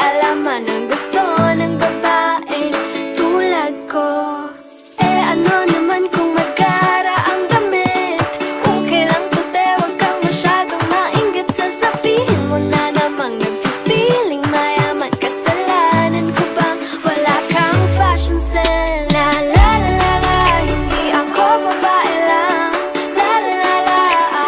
kaalaman ang gusto ng babae tulad ko. Eh ano naman kung magkara ang damit? Okay lang to te, wag kang masyadong mainggit. Sasabihin mo na namang nag-feeling mayaman. Kasalanan ko bang wala kang fashion sense? La la la la la, hindi ako babae lang. La la la la,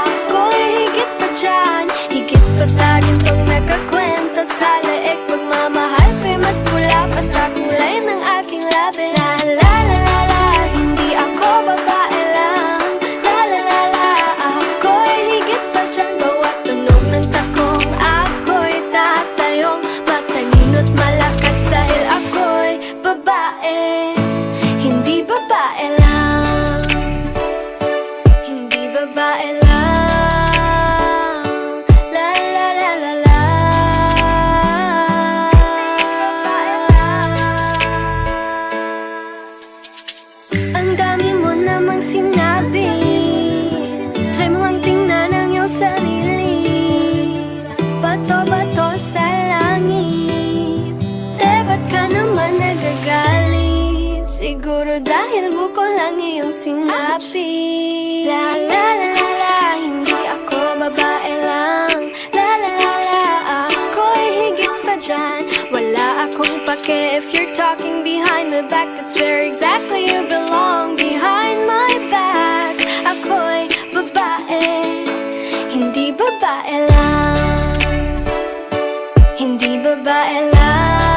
ako'y higit pa dyan. Higit pa sa gintong nakakwenta sa leeg. Pagmamahal ko'y mas pula pa sa kulay ng aking labi. La la la la la, hindi ako babae lang. La la la la, ako'y higit pa dyan. Bawat tunog ng takong ako'y tatayong matalino't malakas dahil ako'y babae. Hindi babae lang. Hindi babae lang. La la la la la. Ang dami mo namang sinabi. Try mo ang tingnan ang iyong sarili. Bato-bato sa langit. Ba't ka naman nagagalit? Siguro dahil buko lang iyong sinabi. La la la la la, hindi ako babae lang. La la la la, ako'y higit pa dyan. Wala akong pake if you're talking behind my back. That's where exactly you belong, behind my back. Ako'y babae, hindi babae lang. Hindi babae lang.